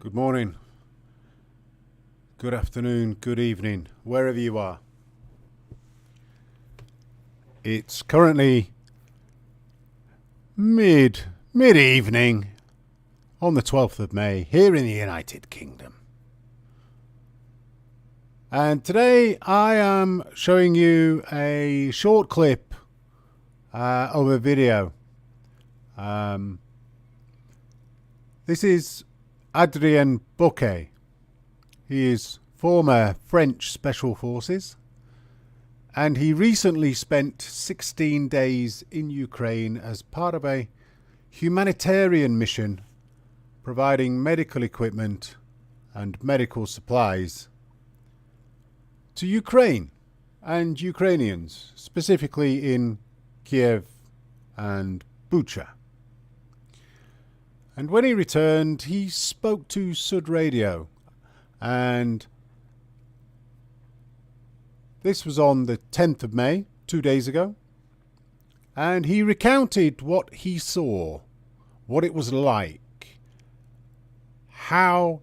Good morning, good afternoon, good evening, wherever you are. It's currently mid-evening on the 12th of May here in the United Kingdom. And today I am showing you a short clip of a video. This is Adrien Bocquet. He is former French Special Forces, and he recently spent 16 days in Ukraine as part of a humanitarian mission providing medical equipment and medical supplies to Ukraine and Ukrainians, specifically in Kiev and Bucha. And when he returned, he spoke to Sud Radio, and this was on the 10th of May, 2 days ago, and he recounted what he saw, what it was like, how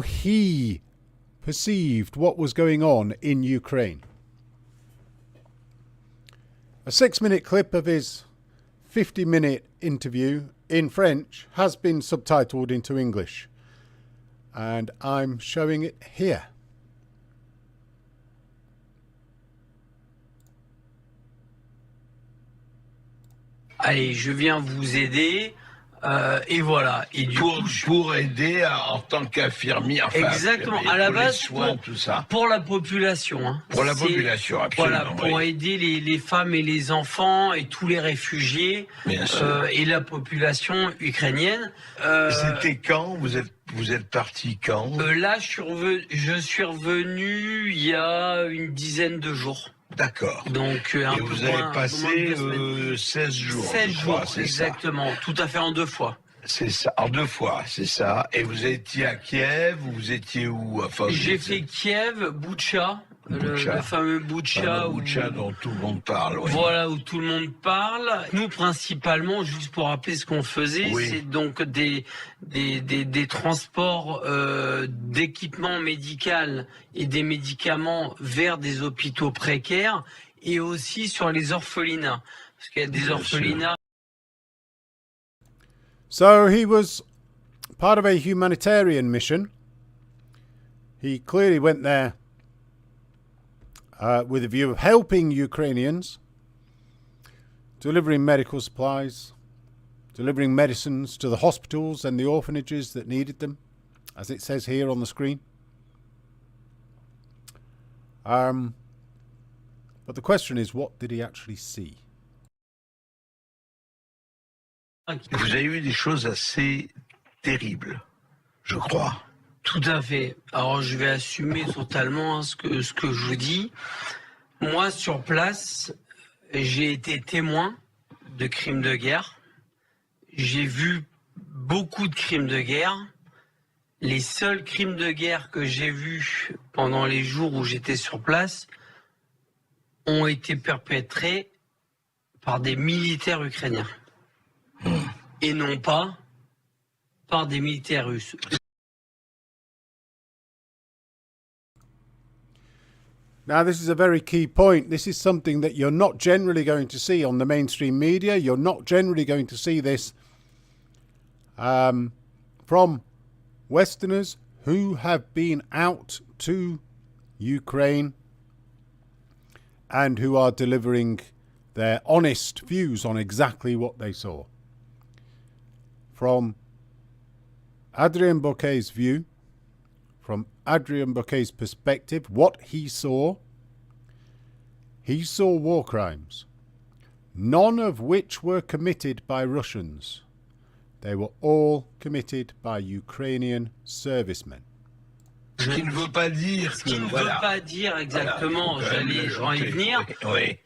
he perceived what was going on in Ukraine. A 6-minute clip of his 50-minute interview in French has been subtitled into English, and I'm showing it here. Allez, je viens vous aider, et voilà. Et du coup, pour aider en tant qu'infirmier, enfin, exactement, à la base, soins, tout ça. Pour la population. Hein. Pour la population, absolument. Voilà, pour aider les femmes et les enfants et tous les réfugiés et la population ukrainienne. C'était quand? Vous êtes parti quand? Là, je suis revenu il y a une dizaine de jours. D'accord. Donc, et vous avez passé 16 jours. 16 jours, exactement. Ça. Tout à fait en 2 fois. C'est ça, en 2 fois, c'est ça. Et vous étiez à Kiev, vous étiez où? Enfin, j'ai fait Kiev, Bucha. Le fameux Bucha, dont tout le monde parle. Oui. Voilà, où tout le monde parle. Nous, principalement, juste pour rappeler ce qu'on faisait, c'est donc des transports d'équipements médicaux et des médicaments vers des hôpitaux précaires et aussi sur les orphelinats. Parce qu'il y a des orphelinats. So he was part of a humanitarian mission. He clearly went there with a view of helping Ukrainians, delivering medical supplies, delivering medicines to the hospitals and the orphanages that needed them, as it says here on the screen. But the question is, what did he actually see? Vous avez vu des choses assez terribles, je crois. Tout à fait. Alors, je vais assumer totalement ce que je vous dis. Moi, sur place, j'ai été témoin de crimes de guerre. J'ai vu beaucoup de crimes de guerre. Les seuls crimes de guerre que j'ai vus pendant les jours où j'étais sur place ont été perpétrés par des militaires ukrainiens. Et non pas par des militaires russes. Now, this is a very key point. This is something that you're not generally going to see on the mainstream media. You're not generally going to see this from Westerners who have been out to Ukraine and who are delivering their honest views on exactly what they saw. From Adrien Bocquet's view, from Adrien Bocquet's perspective, what he saw war crimes, none of which were committed by Russians. They were all committed by Ukrainian servicemen. Ce qui ne veut pas dire Ce qui ne veut pas dire exactement, j'allais y venir,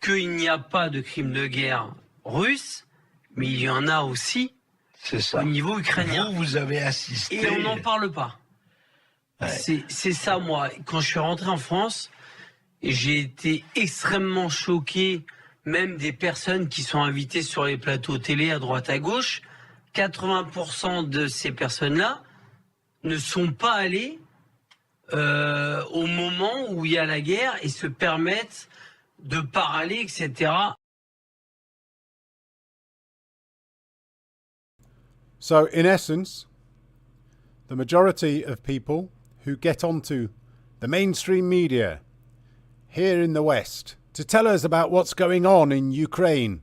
qu'il n'y a pas de crimes de guerre russes, mais il y en a aussi au niveau ukrainien. Vous avez assisté. Et on n'en parle pas. Ouais. C'est ça, moi. Quand je suis rentré en France, j'ai été extrêmement choqué, même des personnes qui sont invitées sur les plateaux télé à droite à gauche, 80% de ces personnes-là ne sont pas allées au moment où il y a la guerre et se permettent de parler, etc. So, in essence, the majority of people who get onto the mainstream media here in the West to tell us about what's going on in Ukraine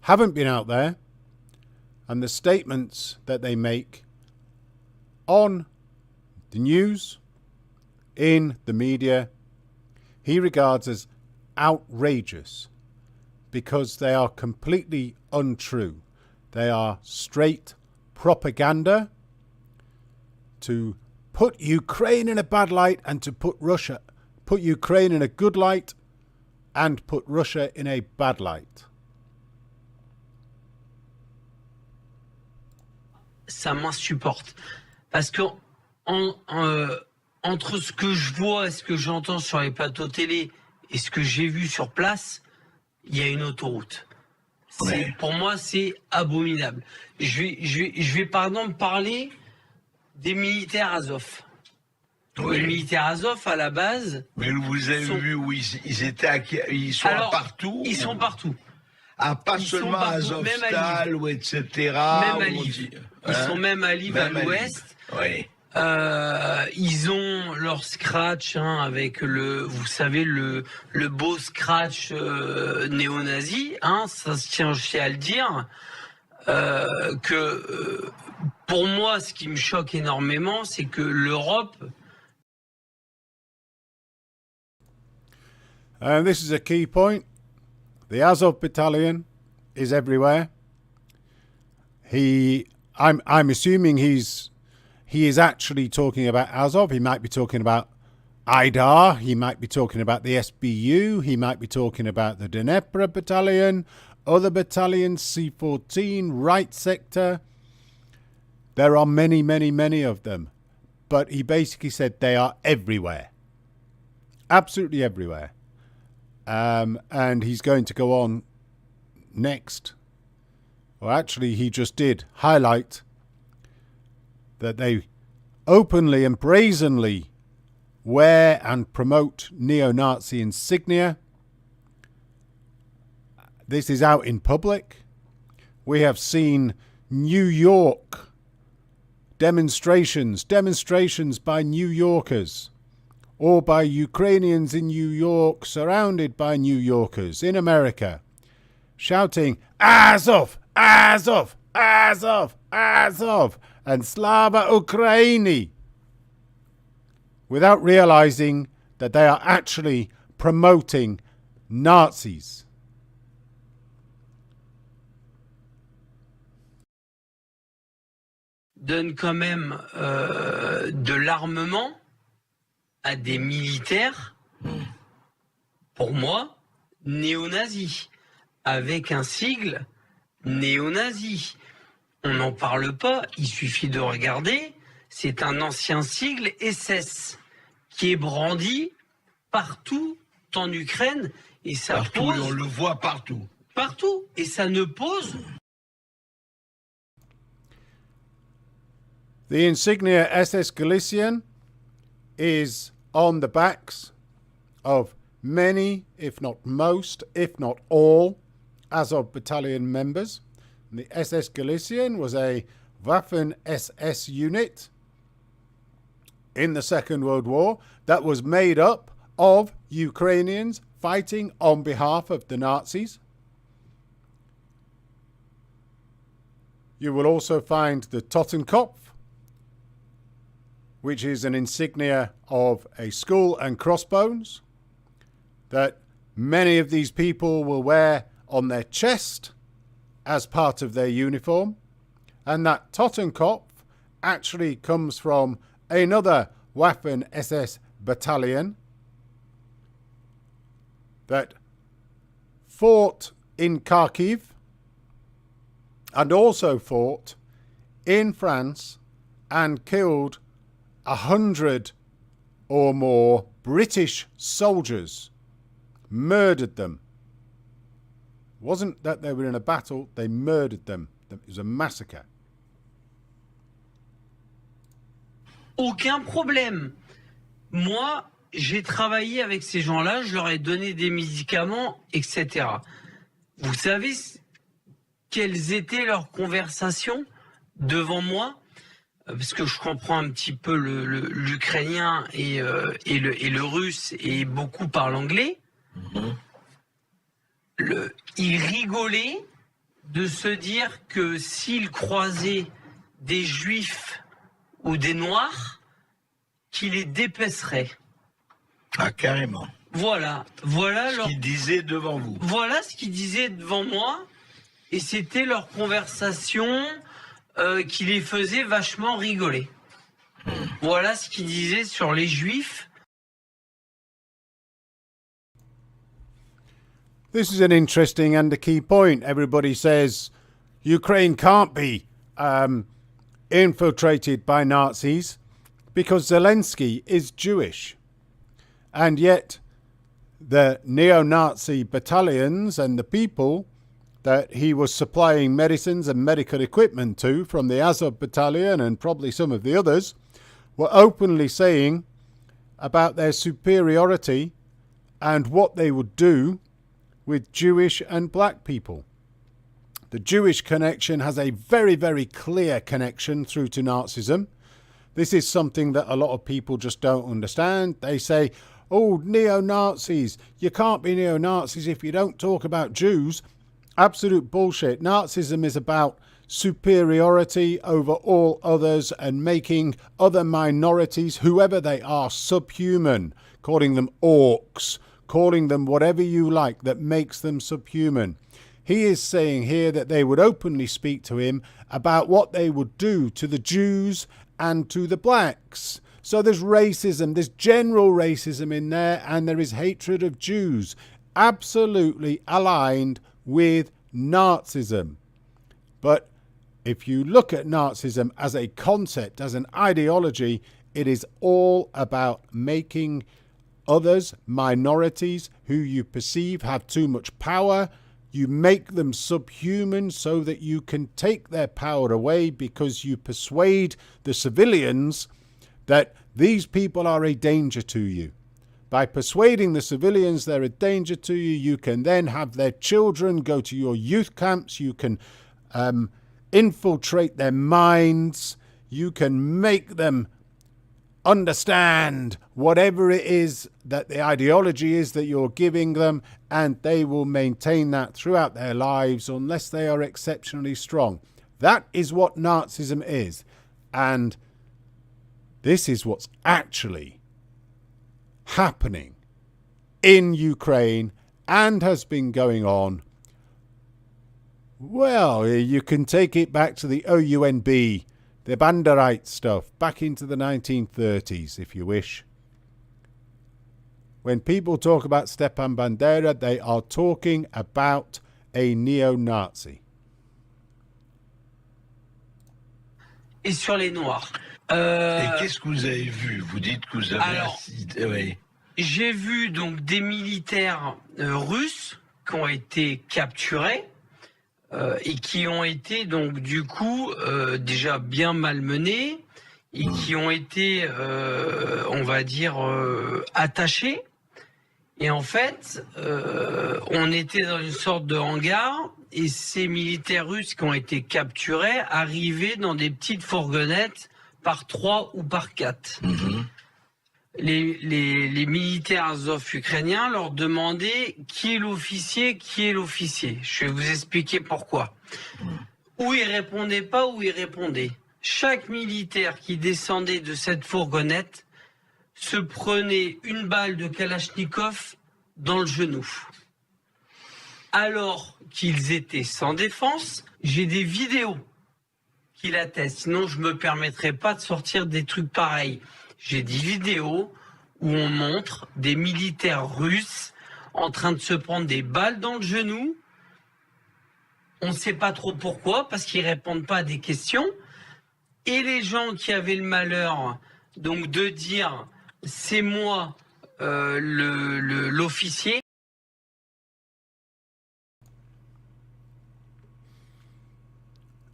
haven't been out there, and the statements that they make on the news, in the media, he regards as outrageous because they are completely untrue. They are straight propaganda to put Ukraine in a bad light and to put Ukraine in a good light and put Russia in a bad light. Ça m'insupporte. Parce que entre ce que je vois et ce que j'entends sur les plateaux télé et ce que j'ai vu sur place, il y a une autoroute. Ouais. Pour moi, c'est abominable. Je vais par exemple parler des militaires Azov. Oui. Les militaires Azov, à la base... Mais vous avez vu où ils étaient ils sont partout. Ils sont partout. Ah, pas seulement à Azovstal, ou etc. Même à Lviv. Ils sont même à Lviv, à l'ouest. Oui. Ils ont leur scratch avec vous savez, le beau scratch néo-nazi. Ça se tient aussi à le dire. Que pour moi, ce qui me choque énormément, c'est que l'Europe... This is a key point. The Azov battalion is everywhere. I'm assuming he is actually talking about Azov. He might be talking about Aidar. He might be talking about the SBU. He might be talking about the Dnepr battalion, other battalions, C-14, right sector. There are many, many, many of them. But he basically said they are everywhere. Absolutely everywhere. And he's going to go on next. Or actually, he just did highlight that they openly and brazenly wear and promote neo-Nazi insignia. This is out in public. We have seen New York demonstrations by New Yorkers or by Ukrainians in New York surrounded by New Yorkers in America shouting Azov, Azov, Azov, Azov and Slava Ukraini without realizing that they are actually promoting Nazis. Donne quand même de l'armement à des militaires, pour moi, néo-nazis, avec un sigle néo-nazi. On n'en parle pas, il suffit de regarder, c'est un ancien sigle SS qui est brandi partout en Ukraine et ça partout, pose... on le voit partout. Partout, et ça ne pose... The insignia SS Galician is on the backs of many, if not most, if not all, Azov battalion members. And the SS Galician was a Waffen-SS unit in the Second World War that was made up of Ukrainians fighting on behalf of the Nazis. You will also find the Totenkopf, which is an insignia of a skull and crossbones that many of these people will wear on their chest as part of their uniform. And that Totenkopf actually comes from another Waffen-SS battalion that fought in Kharkiv and also fought in France and killed 100 or more British soldiers, murdered them. It wasn't that they were in a battle, they murdered them. It was a massacre. Aucun problème. Moi, j'ai travaillé avec ces gens-là, je leur ai donné des médicaments, etc. Vous savez quelles étaient leurs conversations devant moi? Parce que je comprends un petit peu l'ukrainien et le russe et beaucoup parlent anglais. Ils rigolaient de se dire que s'ils croisaient des juifs ou des noirs, qu'ils les dépeceraient. Ah, carrément. Voilà Ce qu'ils disaient devant vous. Voilà ce qu'ils disaient devant moi, et c'était leur conversation qui les faisait vachement rigoler. Voilà ce qu'ils disaient sur les juifs. This is an interesting and a key point. Everybody says Ukraine can't be infiltrated by Nazis because Zelensky is Jewish. And yet the neo-Nazi battalions and the people that he was supplying medicines and medical equipment to from the Azov battalion and probably some of the others were openly saying about their superiority and what they would do with Jewish and black people. The Jewish connection has a very, very clear connection through to Nazism. This is something that a lot of people just don't understand. They say, oh, neo-Nazis, you can't be neo-Nazis if you don't talk about Jews. Absolute bullshit. Nazism is about superiority over all others and making other minorities, whoever they are, subhuman, calling them orcs, calling them whatever you like that makes them subhuman. He is saying here that they would openly speak to him about what they would do to the Jews and to the blacks. So there's racism, there's general racism in there, and there is hatred of Jews, absolutely aligned with Nazism. But if you look at Nazism as a concept, as an ideology, it is all about making others, minorities who you perceive have too much power. You make them subhuman so that you can take their power away because you persuade the civilians that these people are a danger to you. By persuading the civilians they're a danger to you, you can then have their children go to your youth camps. You can infiltrate their minds. You can make them understand whatever it is that the ideology is that you're giving them, and they will maintain that throughout their lives unless they are exceptionally strong. That is what Nazism is. And this is what's actually happening in Ukraine and has been going on. Well, you can take it back to the OUNB, the Banderite stuff, back into the 1930s, if you wish. When people talk about Stepan Bandera, they are talking about a neo-Nazi. Et sur les Noirs. Et qu'est-ce que vous avez vu? Vous dites que vous avez assisté. Oui. J'ai vu donc des militaires russes qui ont été capturés et qui ont été donc du coup déjà bien malmenés et qui ont été, on va dire, attachés. Et en fait, on était dans une sorte de hangar et ces militaires russes qui ont été capturés arrivaient dans des petites fourgonnettes par 3 ou par 4. Les militaires azov ukrainiens leur demandaient qui est l'officier, qui est l'officier. Je vais vous expliquer pourquoi. Ou ils répondaient pas, ou ils répondaient. Chaque militaire qui descendait de cette fourgonnette se prenait une balle de Kalachnikov dans le genou. Alors qu'ils étaient sans défense, j'ai des vidéos qui l'attestent. Sinon, je me permettrais pas de sortir des trucs pareils. J'ai des vidéos où on montre des militaires russes en train de se prendre des balles dans le genou. On ne sait pas trop pourquoi, parce qu'ils répondent pas à des questions. Et les gens qui avaient le malheur donc de dire c'est moi l'officier.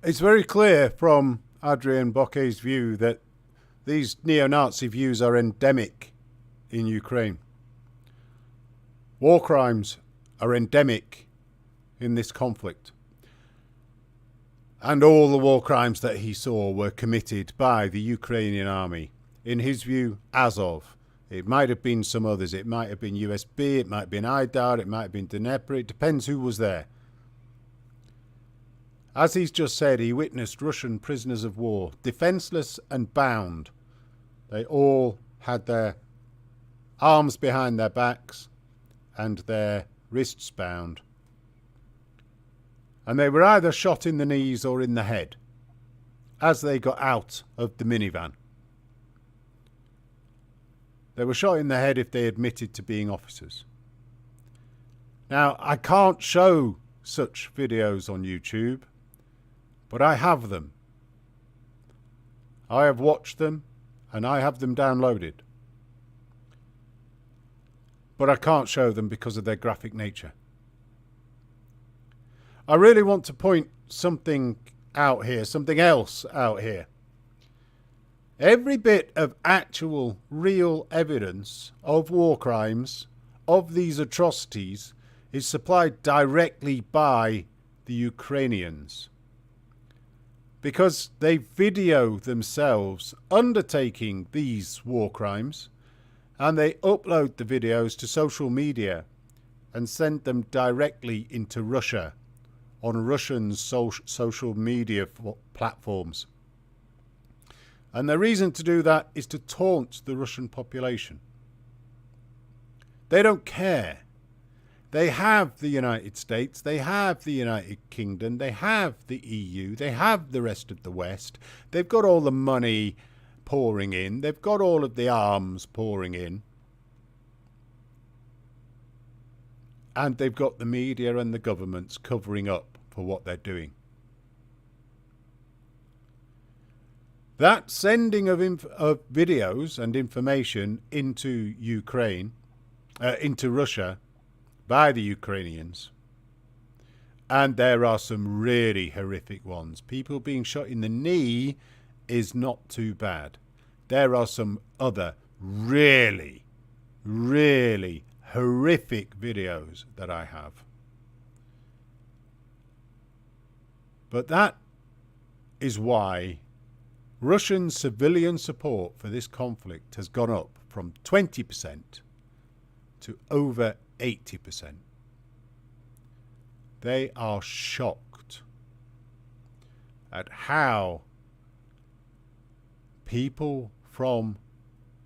It's very clear from Adrien Bocquet's view that these neo-Nazi views are endemic in Ukraine. War crimes are endemic in this conflict. And all the war crimes that he saw were committed by the Ukrainian army. In his view, Azov. It might have been some others. It might have been USB, it might have been Aidar, it might have been Dnepr. It depends who was there. As he's just said, he witnessed Russian prisoners of war, defenceless and bound. They all had their arms behind their backs and their wrists bound. And they were either shot in the knees or in the head as they got out of the minivan. They were shot in the head if they admitted to being officers. Now, I can't show such videos on YouTube, but I have them. I have watched them and I have them downloaded. But I can't show them because of their graphic nature. I really want to point something out here, something else out here. Every bit of actual, real evidence of war crimes, of these atrocities, is supplied directly by the Ukrainians. Because they video themselves undertaking these war crimes, and they upload the videos to social media and send them directly into Russia on Russian social media platforms. And the reason to do that is to taunt the Russian population. They don't care. They have the United States, they have the United Kingdom, they have the EU, they have the rest of the West. They've got all the money pouring in. They've got all of the arms pouring in. And they've got the media and the governments covering up for what they're doing. That sending of videos and information into Ukraine, into Russia, by the Ukrainians, and there are some really horrific ones. People being shot in the knee is not too bad. There are some other really, really horrific videos that I have. But that is why Russian civilian support for this conflict has gone up from 20% to over 80%. They are shocked at how people from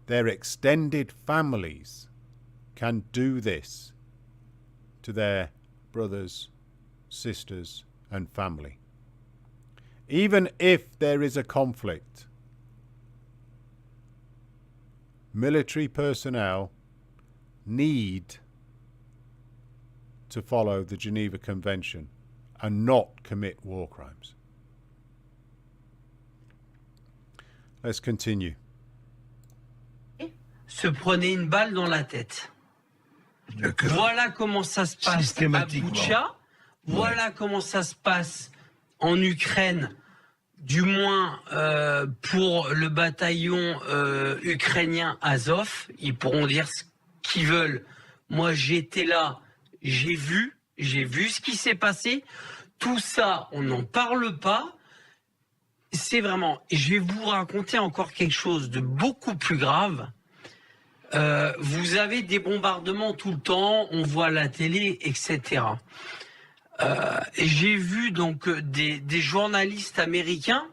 their extended families can do this to their brothers, sisters, and family. Even if there is a conflict, military personnel need to follow the Geneva Convention and not commit war crimes. Let's continue. Se prenait une balle dans la tête. Voilà comment ça se passe à Boutcha. Voilà comment ça se passe en Ukraine, du moins pour le bataillon ukrainien Azov. Ils pourront dire ce qu'ils veulent. Moi, j'étais là, j'ai vu ce qui s'est passé. Tout ça, on n'en parle pas. C'est vraiment... Je vais vous raconter encore quelque chose de beaucoup plus grave. Vous avez des bombardements tout le temps, on voit la télé, etc. J'ai vu donc des journalistes américains.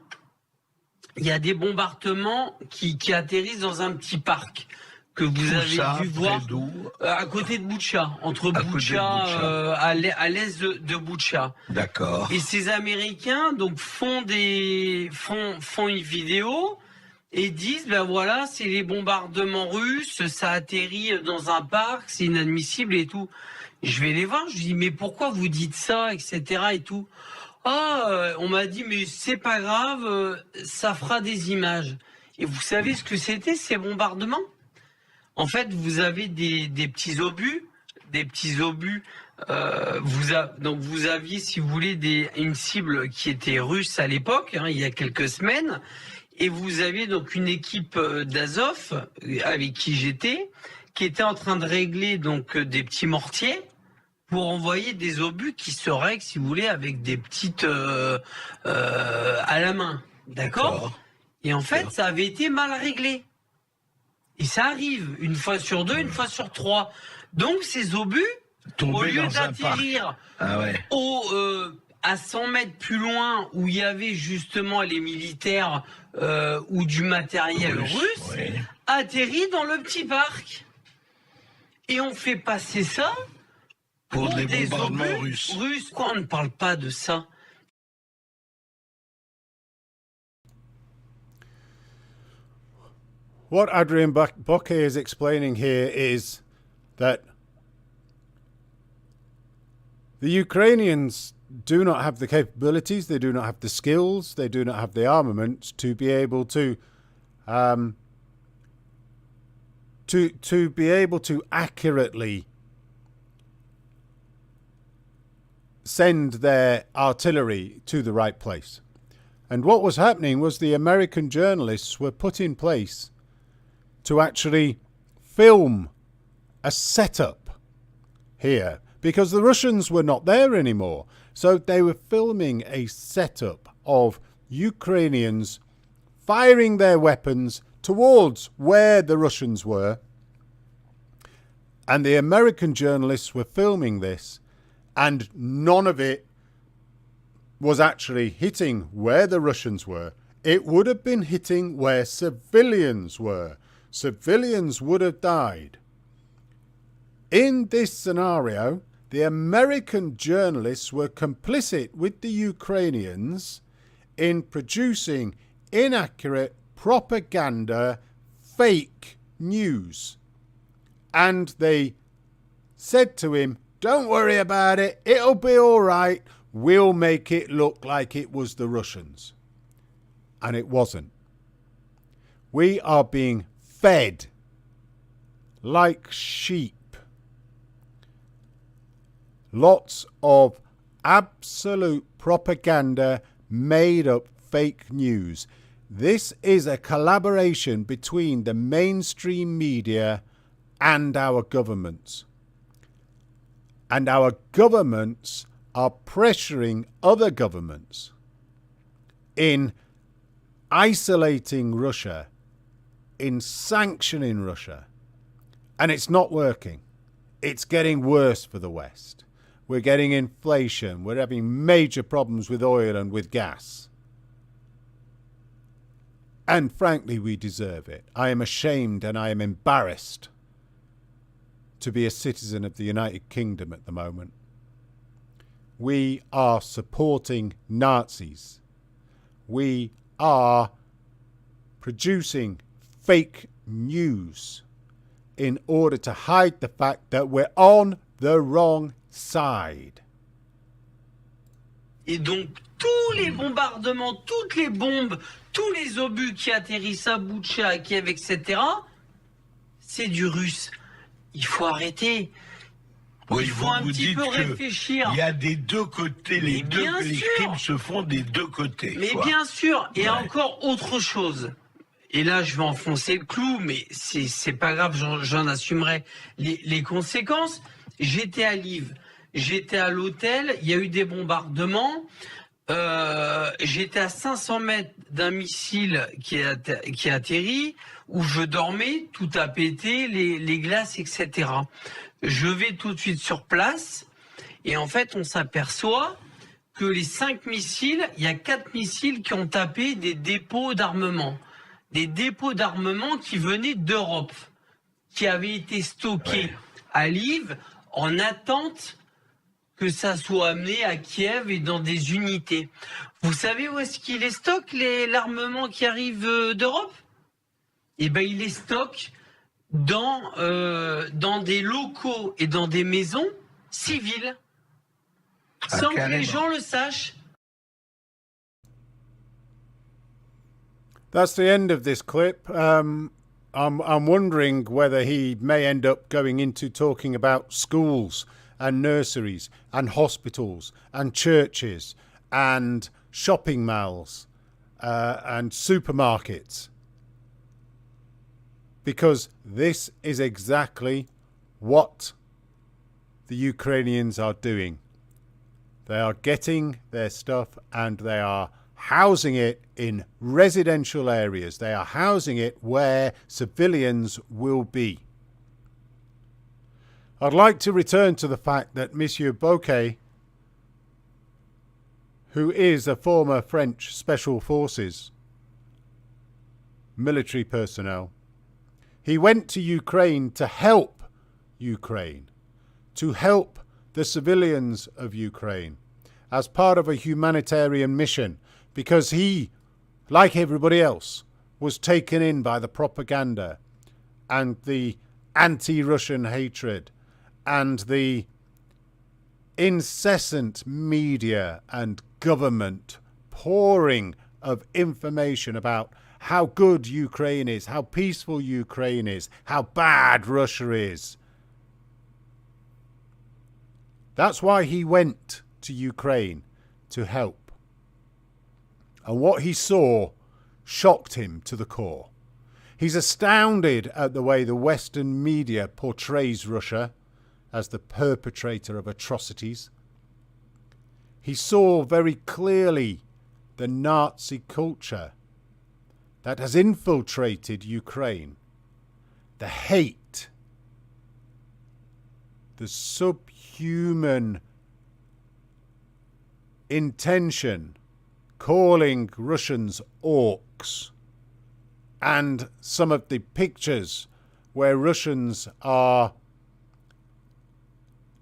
Il y a des bombardements qui atterrissent dans un petit parc que vous avez vu voir à côté de Boutcha, entre Boutcha, à l'est de Boutcha. D'accord. Et ces Américains donc font une vidéo et disent ben voilà, c'est les bombardements russes, ça atterrit dans un parc, c'est inadmissible et tout. Je vais les voir, je dis mais pourquoi vous dites ça, etc. et tout. Ah, on m'a dit mais c'est pas grave, ça fera des images. Et vous savez ce que c'était ces bombardements? En fait, vous avez des petits obus, donc vous aviez, si vous voulez, une cible qui était russe à l'époque, hein, il y a quelques semaines, Et vous aviez donc une équipe d'Azov, avec qui j'étais, qui était en train de régler donc des petits mortiers pour envoyer des obus qui se règlent, si vous voulez, avec des petites à la main. D'accord. Et en fait, ça avait été mal réglé. Et ça arrive une fois sur 2, une fois sur 3. Donc ces obus, au lieu d'atterrir à 100 mètres plus loin, où il y avait justement les militaires ou du matériel russe, atterrit dans le petit parc. Et on fait passer ça pour des bombardements russes. Quoi, on ne parle pas de ça. What Adrien Bocquet is explaining here is that the Ukrainians do not have the capabilities, they do not have the skills, they do not have the armaments to be able to be able to accurately send their artillery to the right place. And what was happening was the American journalists were put in place to actually film a setup here, because the Russians were not there anymore. So they were filming a setup of Ukrainians firing their weapons towards where the Russians were. And the American journalists were filming this, and none of it was actually hitting where the Russians were. It would have been hitting where civilians were. Civilians would have died. In this scenario, the American journalists were complicit with the Ukrainians in producing inaccurate propaganda, fake news. And they said to him, "Don't worry about it, it'll be all right, we'll make it look like it was the Russians." And it wasn't. We are being fed like sheep lots of absolute propaganda, made up fake news. This is a collaboration between the mainstream media and our governments. And our governments are pressuring other governments in isolating Russia, in sanctioning Russia. And it's not working. It's getting worse for the West. We're getting inflation. We're having major problems with oil and with gas. And frankly, we deserve it. I am ashamed and I am embarrassed to be a citizen of the United Kingdom at the moment. We are supporting Nazis. We are producing fake news in order to hide the fact that we're on the wrong side. Et donc tous les bombardements, toutes les bombes, tous les obus qui atterrissent à Boutcha, à Kiev, etc., c'est du russe. Il faut arrêter. Oui, Il faut un petit peu réfléchir. Il y a des deux côtés, les crimes se font des deux côtés. Mais bien sûr, et encore autre chose. Et là, je vais enfoncer le clou, mais c'est pas grave, j'en assumerai les conséquences. J'étais à Lviv, j'étais à l'hôtel, il y a eu des bombardements. J'étais à 500 mètres d'un missile qui a atterri, où je dormais, tout a pété, les glaces, etc. Je vais tout de suite sur place, et en fait, on s'aperçoit que les 5 missiles, il y a 4 missiles qui ont tapé des dépôts d'armement. Des dépôts d'armement qui venaient d'Europe, qui avaient été stockés à Lviv en attente que ça soit amené à Kiev et dans des unités. Vous savez où est-ce qu'il les stocke, l'armement qui arrive d'Europe? Eh bien, il les stocke dans des locaux et dans des maisons civiles, sans que les gens le sachent. That's the end of this clip. I'm wondering whether he may end up going into talking about schools and nurseries and hospitals and churches and shopping malls and supermarkets. Because this is exactly what the Ukrainians are doing. They are getting their stuff and they are housing it in residential areas. They are housing it where civilians will be. I'd like to return to the fact that Monsieur Bocquet, who is a former French Special Forces military personnel, he went to Ukraine to help Ukraine, to help the civilians of Ukraine as part of a humanitarian mission, because he, like everybody else, was taken in by the propaganda and the anti-Russian hatred and the incessant media and government pouring of information about how good Ukraine is, how peaceful Ukraine is, how bad Russia is. That's why he went to Ukraine to help. And what he saw shocked him to the core. He's astounded at the way the Western media portrays Russia as the perpetrator of atrocities. He saw very clearly the Nazi culture that has infiltrated Ukraine, the hate, the subhuman intention, calling Russians orcs, and some of the pictures where Russians are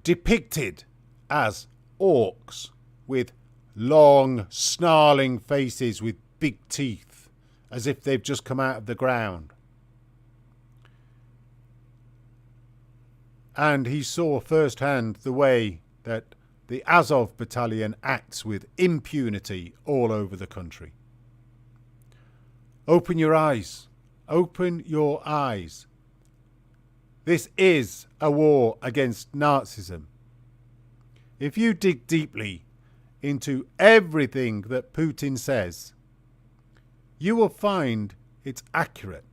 depicted as orcs with long, snarling faces with big teeth, as if they've just come out of the ground. And he saw firsthand the way that the Azov battalion acts with impunity all over the country. Open your eyes. Open your eyes. This is a war against Nazism. If you dig deeply into everything that Putin says, you will find it's accurate.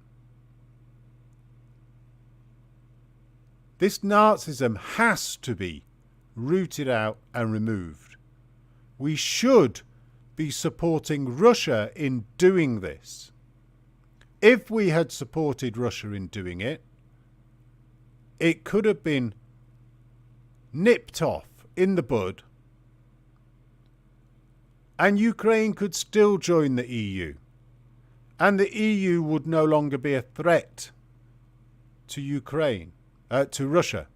This Nazism has to be rooted out and removed. We should be supporting Russia in doing this. If we had supported Russia in doing it, it could have been nipped off in the bud, and Ukraine could still join the EU, and the EU would no longer be a threat to Ukraine, to Russia.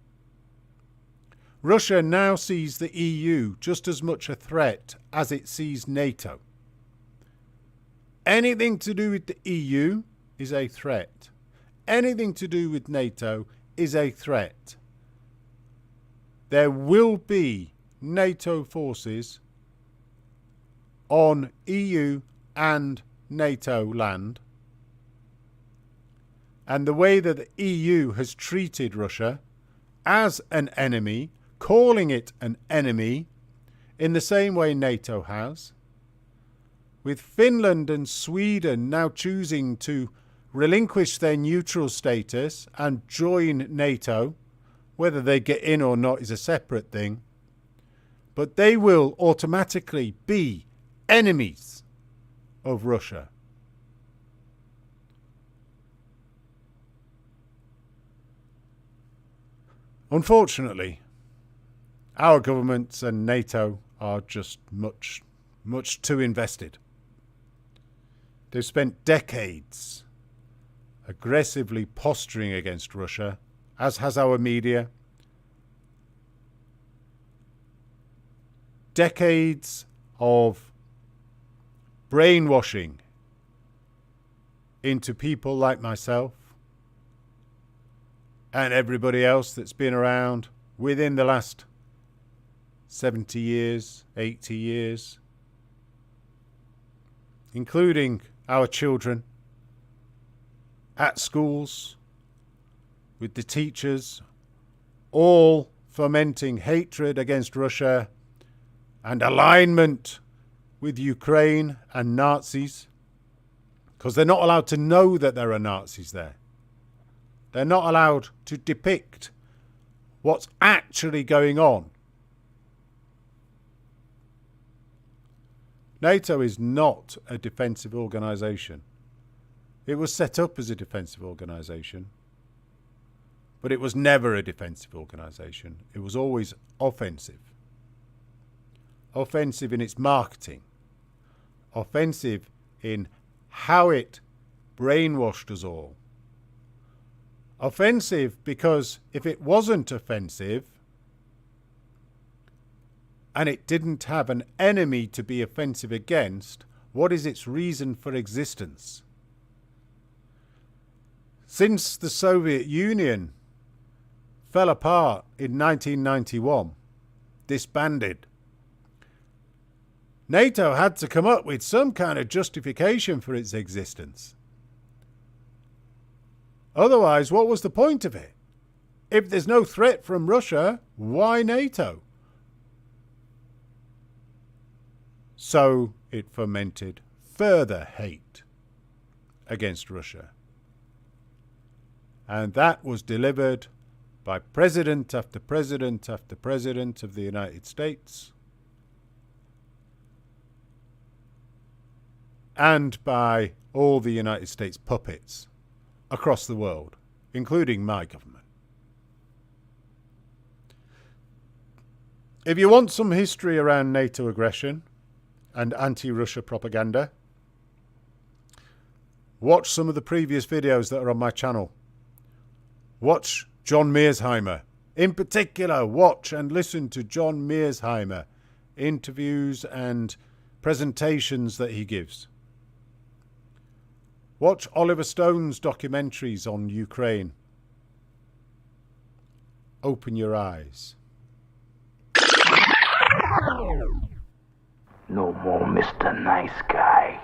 Russia now sees the EU just as much a threat as it sees NATO. Anything to do with the EU is a threat. Anything to do with NATO is a threat. There will be NATO forces on EU and NATO land. And the way that the EU has treated Russia as an enemy, calling it an enemy, in the same way NATO has, with Finland and Sweden now choosing to relinquish their neutral status and join NATO. Whether they get in or not is a separate thing. But they will automatically be enemies of Russia. Unfortunately, our governments and NATO are just much too invested. They've spent decades aggressively posturing against Russia, as has our media. Decades of brainwashing into people like myself and everybody else that's been around within the last 70 years, 80 years, including our children at schools, with the teachers, all fomenting hatred against Russia and alignment with Ukraine and Nazis. because they're not allowed to know that there are Nazis there. They're not allowed to depict what's actually going on. NATO is not a defensive organisation. It was set up as a defensive organisation, but it was never a defensive organisation. It was always offensive. Offensive in its marketing. Offensive in how it brainwashed us all. Offensive because if it wasn't offensive and it didn't have an enemy to be offensive against, what is its reason for existence? Since the Soviet Union fell apart in 1991, disbanded, NATO had to come up with some kind of justification for its existence. Otherwise, what was the point of it? If there's no threat from Russia, why NATO? So it fomented further hate against Russia. And that was delivered by president after president after president of the United States, and by all the United States puppets across the world, including my government. If you want some history around NATO aggression and anti-Russia propaganda, watch some of the previous videos that are on my channel. Watch John Mearsheimer. In particular, watch and listen to John Mearsheimer, interviews and presentations that he gives. Watch Oliver Stone's documentaries on Ukraine. Open your eyes. No more Mr. Nice Guy.